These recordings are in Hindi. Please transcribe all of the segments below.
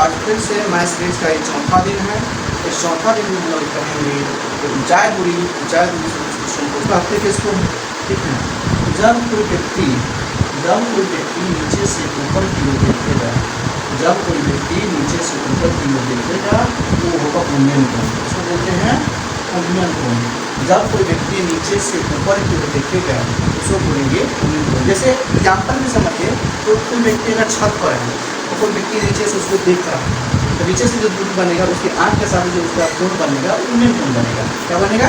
आज फिर से मैथ सीरीज का ये चौथा दिन है। इस चौथा दिन में हम लोग करेंगे ऊंचाई दूरी से क्वेश्चन को कहते किसको, ठीक है। जब कोई व्यक्ति नीचे से ऊपर की ओर देखेगा, जब कोई व्यक्ति नीचे से ऊपर की ओर देखेगा वो होगा उन्नयन कोण, इसको बोलते हैं उन्नयन कोण। जब कोई व्यक्ति नीचे से ऊपर की ओर देखेगा उसको बोलेंगे उन्नयन कोण। जैसे एग्जाम्पल में समझिए, तो कोई व्यक्ति अगर छत पर है तो कोई व्यक्ति नीचे से उसको देख रहा है, तो नीचे से जो दूरी बनेगा उसकी आँख के सामने जो उसका कोण बनेगा उन्नयन कोण बनेगा। क्या बनेगा?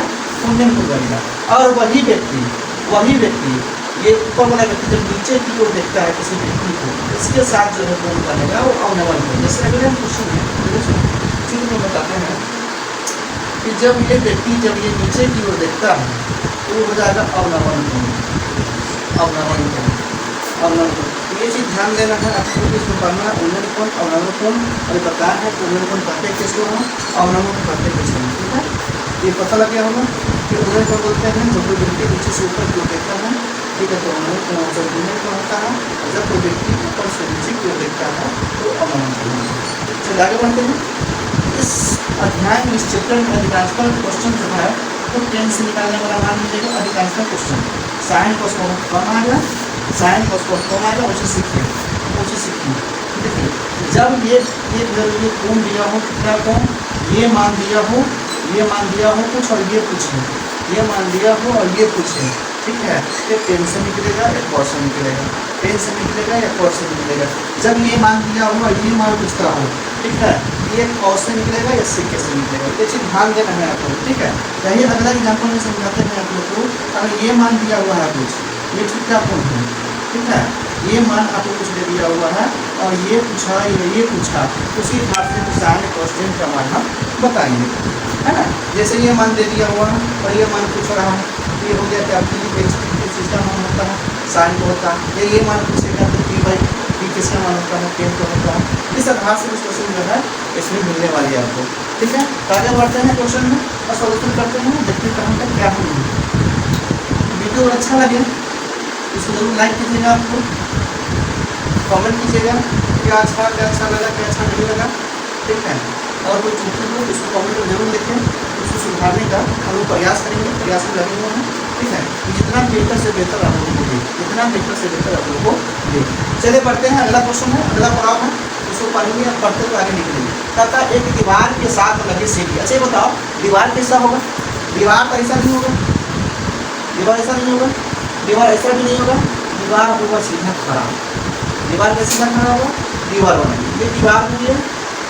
उन्नयन कोण बनेगा। और वही व्यक्ति ये ऊपर वाला व्यक्ति जब नीचे की ओर देखता है किसी व्यक्ति को, इसके साथ जो है कोण बनेगा वो अवनमन कोण। जैसे अगर हम क्वेश्चन है चित्र में बताते हैं कि जब ये व्यक्ति जब ये नीचे की ओर देखता है तो वो हो जाएगा अवनमन कोण। ये चीज़ ध्यान देना है आपको, इसमें पढ़ना उन्नयन कोण अवनमन कोण। अभी बताया है कि उन्नयन कोण कहते किसको हम, अवनमन कोण कहते किसको, ठीक है। ये पता लग गया होगा कि उन्नयन कोण बोलते हैं जब कोई व्यक्ति नीचे से ऊपर की ओर देखता है, ठीक है, तो उन्नयन कोण होता है। और जब कोई व्यक्ति ऊपर से नीचे की ओर देखता है तो अवनमन कोण। चलिए आगे बढ़ते हैं। इस अध्याय में, इस चैप्टर में अधिकांशतः क्वेश्चन जो है तो 10 से निकालने वाला मान लीजिएगा अधिकांशतः क्वेश्चन साइन कॉस कम आएगा, साइन कॉस कम आएगा, उसे सीखिए। देखिए जब ये कोण दिया हो, क्या कोण, ये मान दिया हो कुछ और ये कुछ है, ये मान दिया हो और ये कुछ है, ठीक है। ये पेन से निकलेगा या कॉस से निकलेगा, पेन से निकलेगा या कॉस से निकलेगा। जब ये मान दिया हो और ये मान कुछ का हो, ठीक है, ये कॉस से निकलेगा या सिक्के से निकलेगा। ये चीज़ ध्यान देना है आपको, ठीक है। यही अगला एग्जाम्पल में समझाते हैं आप लोग को। अगर ये मान दिया हुआ है कुछ, ये क्या कोण है, ठीक है, ये मान आपको कुछ दे दिया हुआ है और ये पूछा या ये पूछा, उसी हिसाब से साइन कॉस टेन का मान हम बताएंगे, है ना। जैसे ये मान दे दिया हुआ है और ये मान पूछ रहा है, ये हो गया क्या सिस्टम मान होता है, साइन को होता है। ये मान पूछेगा तो पी किसका मान होता है, टेन का होता है। इस आधार से क्वेश्चन जो है इसमें मिलने वाली है आपको, ठीक है। तो आगे बढ़ते हैं क्वेश्चन में और सोल्यूशन करते हैं, देखते हैं कहाँ तक क्या होगा। वीडियो अच्छा लगे इसको जरूर लाइक कीजिएगा, आपको कमेंट कीजिएगा क्या अच्छा लगा, क्या अच्छा नहीं लगा, ठीक है। और कोई त्रुटि हो उसको कमेंट में जरूर लिखें, उसको सुधारने का हम लोग प्रयास करेंगे, प्रयास में लगे हुए हैं, ठीक है। जितना बेहतर से बेहतर आप लोगों को दे, जितना बेहतर से बेहतर आप लोगों को दे। चलिए पढ़ते हैं, अगला क्वेश्चन है, अगला पड़ाव है, उसको पढ़ेंगे और पढ़ते हुए आगे निकलेंगे। कहता एक दीवार के साथ लगे सीढ़ी। अच्छा बताओ दीवार कैसा होगा, दीवार तो ऐसा नहीं होगा, दीवार ऐसा नहीं होगा, दीवार ऐसा भी नहीं होगा, दीवार होगा सीधा खड़ा। दीवार का सीधा खड़ा होगा, दीवार बनाएंगे, ये दीवार हुई है,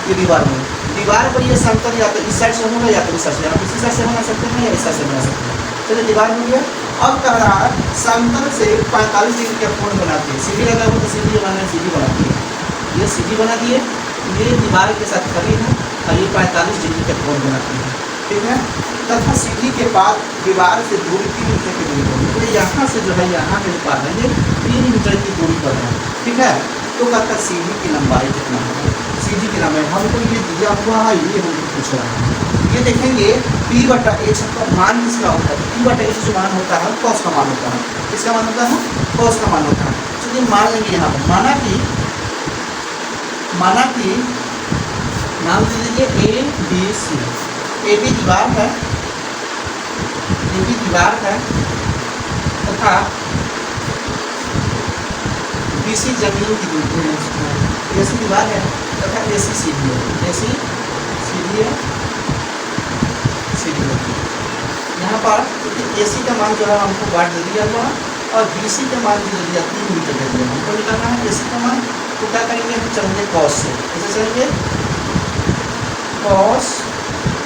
ये दीवार में दीवार पर ये समतल या तो इस साइड से होगा या तो इस साइड से, आप इसी साइड से बना सकते हैं या इस साइड से बना सकते हैं। चलिए दीवार हो गया। अब कह रहा है समतल से 45 डिग्री का कोण बनाती है। सीढ़ी लगा हुआ तो सीढ़ी बनाने सीढ़ी बनाती है, ये सीढ़ी बना दिए, ये दीवार के साथ खड़ी है और ये 45 डिग्री का कोण बनाती है, ठीक है। तथा सीढ़ी के बाद दीवार से दूरी 3 मीटर की दूरी होगी, तो यहाँ से जो है यहाँ के पास है ये 3 मीटर की दूरी पर है, ठीक है। तो कहता सीढ़ी की लंबाई कितना है, सीढ़ी की लंबाई हमको ये दिया हुआ है, ये हमको पूछ रहा है। ये देखेंगे P/H का मान किसका होता है, P/H जो मान होता है कॉस का मान होता है, किसका मान होता है, कॉस का मान होता है। चलिए मान लेंगे यहाँ पर, माना कि मान लीजिए ABC, AB दीवार है, AB दीवार है तथा BC जमीन की दूरी है, AC दीवार है तथा AC सीढ़ी है, AC सीढ़ी है, सीढ़ी है। यहाँ पर AC का मान जो है हमको वाट दे दिया हुआ और BC का मान दे दिया 3 मीटर दे दिया, हमको निकालना है AC का मान। तो क्या करेंगे, हम चलेंगे कॉस से, कैसे चलेंगे, कॉस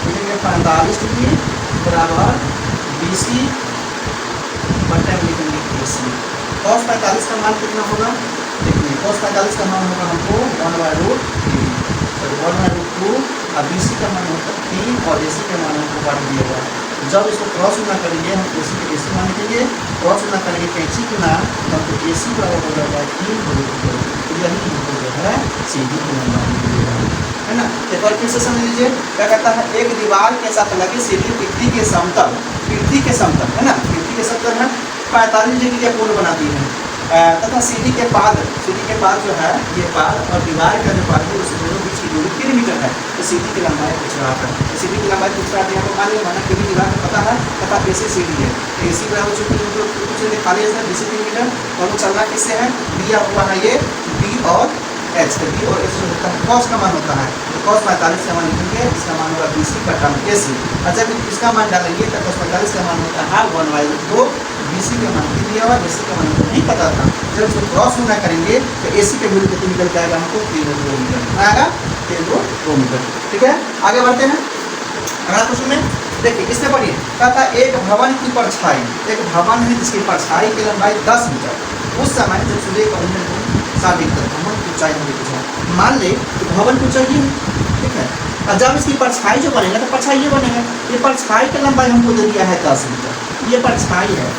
लिखेंगे 45 डिग्री बराबर BC बटा लिखेंगे AC। कॉस 45 का मान कितना होगा, देखिए कॉस 45 का मान होगा हमको 1/√3, तो 1/√2 और BC का मान होगा 3 और AC का मान हमको बांट दिया हुआ। जब इसको क्रॉस गुना करेंगे हम AC के AC मान लिखेंगे, क्रॉस गुना करेंगे कैंची गुना हमको AC बराबर हो जाएगा 3/√2। यही हमको जो है सीढ़ी की लंबाई मिलेगा, है ना। एक बार फिर से समझ लीजिए, क्या कहता है एक दीवार के साथ लगी सीढ़ी पृथ्वी के समतल, है ना, पृथ्वी के समतल है 45 डिग्री का कोण बनाती है तथा सीढ़ी के पाद जो है ये पाद और दीवार का जो पाद है उस दोनों बीच की दूरी सीडी की लंबाई पूछ रहा था। सीडी की लंबाई पूछ रहा था, यहाँ पर मान लिया माना केबी दीवार का पता है तथा एसी सीडी है। एसी बराबर जो कि हम लोग पूछेंगे खाली है 20 सेंटीमीटर, तो हमको चलना किससे है, दिया हुआ है ये बी और एच है। बी और एच जो होता है कॉस का मान होता है, तो कॉस 45 का मान लिखेंगे, इसका मान होगा 20 बटा एसी। और जब इसका मान डालेंगे तो कॉस 45 का मान होता है 1/2। बीसी का मान भी दिया हुआ, एसी का मान हमको नहीं पता था। जब इसको क्रॉस गुना करेंगे तो एसी के वैल्यू कितनी निकल के आएगा हमको 3 मीटर आएगा, 3 मीटर। ठीक है, आगे बढ़ते हैं अगला क्वेश्चन में। देखिए इसमें पढ़िए, कहता एक भवन की परछाई, एक भवन है जिसकी परछाई की लंबाई 10 मीटर उस समय जब सूर्य का उन्नयन कोण 60 डिग्री तक भवन की ऊंचाई होगी पूछा। मान ले कि भवन की ऊंचाई है, ठीक है, और जब इसकी परछाई जो बनेगा तो परछाई ये बनेगा। ये परछाई की लंबाई हमको दे दिया है 10 मीटर, ये परछाई है,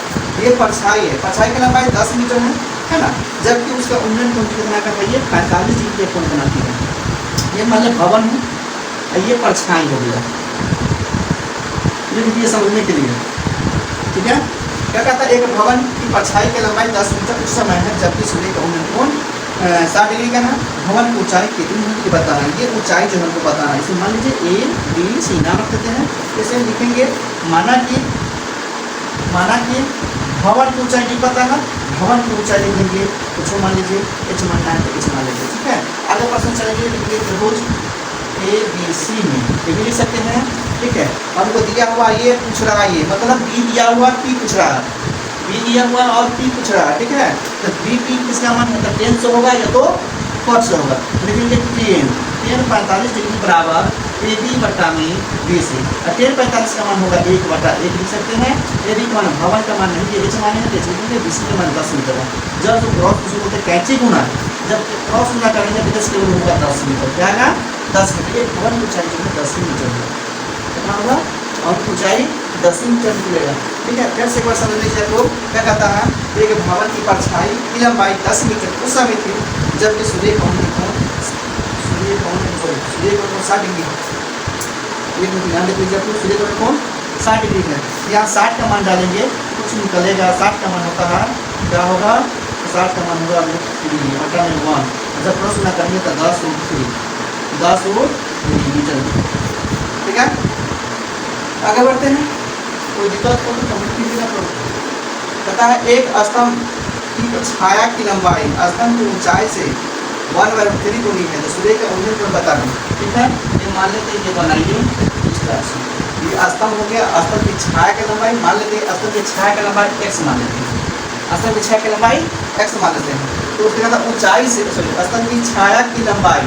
ये परछाई है, परछाई की लंबाई 10 मीटर है ना। जबकि उसका उन्नयन कोण कितना का है, ये 45 डिग्री कोण बनाती है। ये मान लो भवन है और ये परछाई हो गया, ये समझने के लिए, ठीक है। क्या कहता है, एक भवन की परछाई की लंबाई 10 मीटर उस समय है जबकि सूर्य का उन्नयन कोण 60 डिग्री का है। भवन की ऊंचाई कितनी है ये बताना है, ये ऊंचाई जो हमको बताना है। इसे मान लीजिए ए बी सी नाम रख देते हैं, इसे लिखेंगे माना कि भवन की ऊंचाई नहीं पता है, भवन की ऊंचाई लिखेंगे कुछ मान लीजिए एच मानना है तो एच मान लीजिए, ठीक है। आगे प्रश्न चलेंगे, लिखेंगे त्रिभुज ए बी सी में ये भी लिख सकते हैं, ठीक है। हमको दिया हुआ ये पूछ रहा है, ये मतलब बी दिया हुआ पी पूछ रहा है, बी दिया हुआ और पी पूछ रहा है, ठीक है। तो बी पी किसका मान है, तो 10 से होगा या तो कॉट से होगा। लिखेंगे 10 45 डिग्री बराबर ए बी बटा में बी सी, और 10 45 का मान होगा 1/1 लिख सकते हैं। ए बी का मान भवन का मान नहीं, एच मान है, एच लिखेंगे, बी सी का मान 10 मीटर है। जब क्रॉस उसको बोलते हैं कैंची गुना, जब क्रॉस गुना करेंगे तो इसके लिए होगा 10 मीटर, क्या आएगा 10 मीटर। एक भवन की ऊंचाई जो है 10 मीटर है, कितना होगा, और ऊंचाई 10 मीटर निकलेगा, ठीक है। फिर से एक बार समझ लीजिए, तो क्या कहता है, एक भवन की परछाई की लंबाई 10 मीटर उस समय थी जबकि सूर्य का उन्नयन कोण 60 डिग्री है। ये ध्यान देख लीजिए, सूर्य का कोण 60 डिग्री है। यहाँ 60 का मान डालेंगे कुछ निकलेगा, 60 का मान होता है क्या होगा, 60 का मान होगा 1 जब क्रॉस गुना करेंगे तो 10 मीटर, ठीक है। आगे बढ़ते हैं, कोई दिक्कत हो तो कमेंट कीजिएगा। तो पता है एक स्तंभ की छाया की लंबाई स्तंभ की ऊंचाई से 1/3 गुनी है, तो सूर्य का उन्नयन कोण बता दें, ठीक है। ये मान लेते हैं, ये बनाइए इस तरह से, ये स्तंभ हो गया, स्तंभ की छाया की लंबाई मान लेते हैं, स्तंभ की छाया की लंबाई x मान लेते हैं, स्तंभ की छाया की लंबाई x मान लेते हैं। तो उसके बाद ऊंचाई से स्तंभ की छाया की लंबाई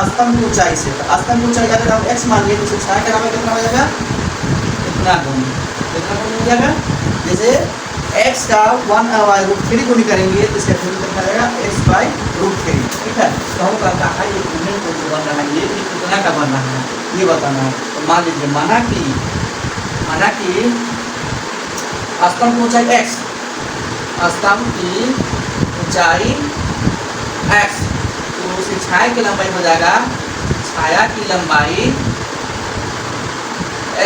स्तंभ की ऊंचाई से, तो स्तंभ की ऊंचाई अगर हम x मान लिए तो छाया की लंबाई कितना हो जाएगा, कितना गुना हो जाएगा। जैसे x का 1/√3 गुनी करेंगे तो इसका वैल्यू कितना आएगा x/√3, ठीक है। तो हम कहता है ये उन्नयन कोण जो बन रहा है ये कितना का बन रहा है ये बताना है। तो मान लीजिए माना कि स्तंभ की ऊंचाई x, स्तंभ की ऊंचाई x, तो उसकी छाया की लंबाई हो जाएगा, छाया की लंबाई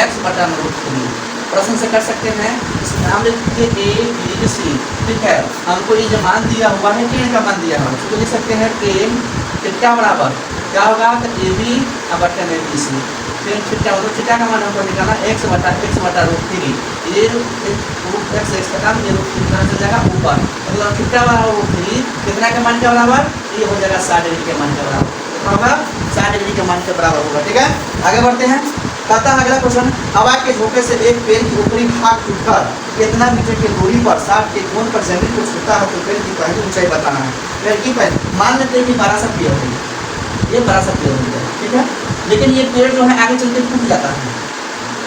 x/√3। प्रश्न से कर सकते हैं, इस नाम लिख दीजिए ए बी सी, ठीक है। हमको ये जो मान दिया हुआ है 10 का मान दिया हुआ है, उसको लिख सकते हैं 10 थीटा बराबर क्या होगा, तो ए बी बटा में बी सी। फिर थीटा मतलब थीटा का मान हमको निकालना x/√3, ये x का काम ये कितना चल जाएगा ऊपर, मतलब थीटा √3 कितना के मान के बराबर, ये हो जाएगा 60 डिग्री के मान के बराबर, कितना होगा 60 डिग्री के मान के बराबर होगा, ठीक है। आगे बढ़ते हैं, कहता है अगला क्वेश्चन, हवा के झोंके से एक पेड़ की ऊपरी भाग टूटकर कितना मीटर की दूरी पर 60 के कोण पर जमीन को छूता है तो पेड़ की पहली ऊंचाई बताना है। पेड़ की पहली मान लेते हैं कि 1200 पेड़ है, ये 1200 पेड़ हो गया, ठीक है। लेकिन ये पेड़ जो है आगे चल के टूट जाता है।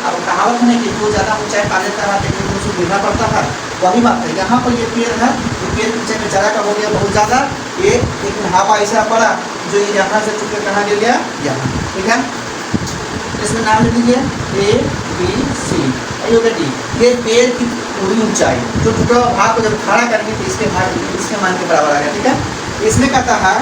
अब कहावत है कि जो ज़्यादा ऊंचाई पा लेता है लेकिन तो उसको गिरना पड़ता है, वही बात है। यहाँ पर ये पेड़ है, तो पेड़ की ऊंचाई में ज़्यादा का हो गया बहुत ज़्यादा, ये लेकिन हवा ऐसा पड़ा जो ये यहाँ से टूट कर कहाँ गिर गया, यहाँ, ठीक है। इसमें नाम लिख लीजिए ए बी सी, डी। ये पेड़ की पूरी ऊंचाई जो टुकड़ा भाग को जब खड़ा करेंगे तो इसके मान के बराबर आ गया, ठीक है। इसमें कहता है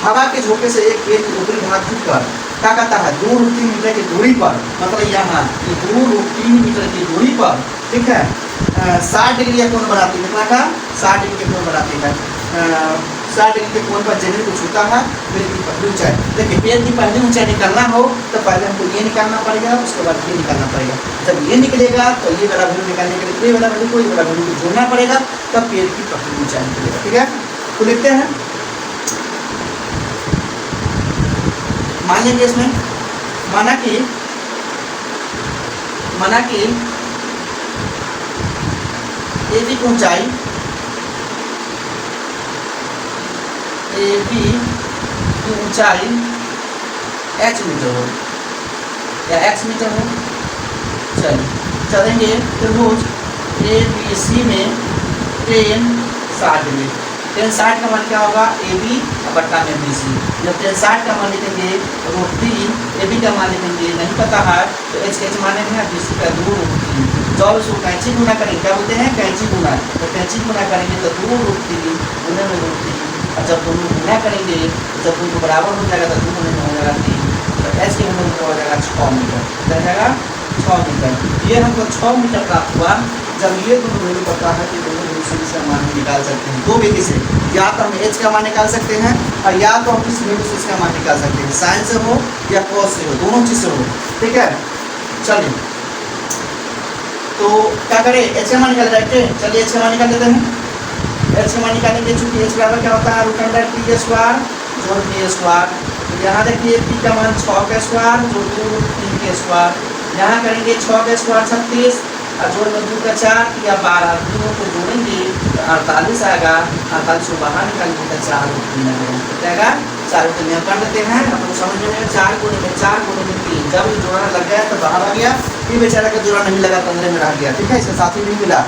हवा के झोंके से एक पेड़ की ऊपरी भाग टूटकर क्या कहता है 2√3 मीटर की दूरी पर, मतलब यहाँ 2√3 मीटर की दूरी पर, ठीक है, 60 डिग्री का कोण बनाती है, कितना का 60 डिग्री का कोण बनाती है। 60 डिग्री के कोण पर जमीन को छूता है पेड़ की पहली ऊंचाई। देखिए पेड़ की पहली ऊंचाई निकालना हो तो पहले हमको ये निकालना पड़ेगा, उसके बाद ये निकालना पड़ेगा। जब ये निकलेगा तो ये वाला वैल्यू निकालने के लिए ये वाला वैल्यू को ये वाला वैल्यू को जोड़ना पड़ेगा, तब पेड़ की पहली ऊंचाई निकलेगा। ठीक है, तो लिखते हैं, मान लेंगे इसमें माना कि AB की ऊंचाई AB की ऊंचाई h मीटर हो या x मीटर हो। चलेंगे त्रिभुज ABC में tan 60 डिग्री। tan 60 का मान क्या होगा, AB बट्टा में BC। जब tan 60 का मान लिखेंगे √3, AB का मान लिखेंगे नहीं पता है तो h के माने में BC का 2√3। जब इसको कैंची गुना करेंगे, क्या बोलते हैं कैंची गुना, तो कैंची गुना करेंगे तो 2√3 गुना में √3, और जब दोनों गुना करेंगे जब दोनों बराबर हो जाएगा तो 2 गुना में हो जाएगा 3, तो h के मतलब हो जाएगा 6 मीटर। क्या जाएगा 6 मीटर। ये हमको 6 मीटर प्राप्त हुआ। जब ये दोनों वैल्यू पता है कि दोनों वैल्यू से इसका मान हम निकाल सकते हैं दो विधि से, या तो हम h का मान निकाल सकते हैं और या तो हम इस वैल्यू से इसका मान निकाल सकते हैं, साइन से हो या कॉस से हो, दोनों चीज से हो। ठीक है, चलिए तो क्या करें, h का मान निकाल रहे। चलिए h का मान निकाल लेते हैं। h का मान निकालेंगे, चूंकि h बराबर क्या होता है √p² जोड़ p²। तो यहाँ देखिए p का मान 6 का स्क्वायर जोड़ 3 के स्क्वायर। यहाँ करेंगे 6 का स्क्वायर 36 और जोड़ में 2 का 4 या 12, दोनों को जोड़ेंगे तो 48 आएगा। 48 को बाहर निकालेंगे तो 4 आएगा। 4 को नियम कर देते हैं, आप लोग समझ में 4 गुणे में 3। जब ये जोड़ना लग गया तो बाहर आ गया, ये बेचारा का जोड़ा नहीं लगा, 15 में रह गया। ठीक है, इसका साथी नहीं मिला,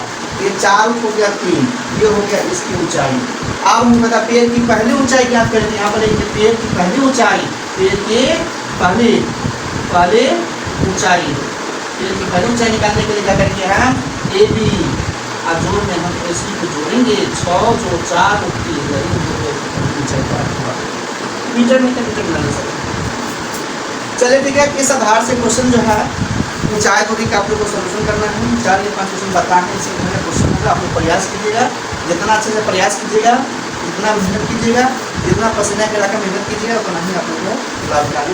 ये 4 हो गया 3, ये हो गया इसकी ऊंचाई। अब हम बता पेड़ की पहली ऊंचाई ज्ञात करेंगे। यहाँ पर पेड़ की पहली ऊंचाई, पेड़ के पहले ऊंचाई, पेड़ की पहली ऊंचाई निकालने के लिए क्या करेंगे हम AB और जोड़ में हम AC को जोड़ेंगे 6 जोड़ 4 ऊंचाई प्राप्त हुआ। मीटर बना सकते। चलिए ठीक है, इस आधार से क्वेश्चन जो है ऊंचाई को भी आप लोग को सोल्यूशन करना है। 4 या 5 क्वेश्चन बताने से क्वेश्चन होगा, आप लोग प्रयास कीजिएगा, जितना अच्छे से प्रयास कीजिएगा, जितना मेहनत कीजिएगा, जितना पसीना के रखा मेहनत कीजिएगा उतना ही आप लोग को लाभकारी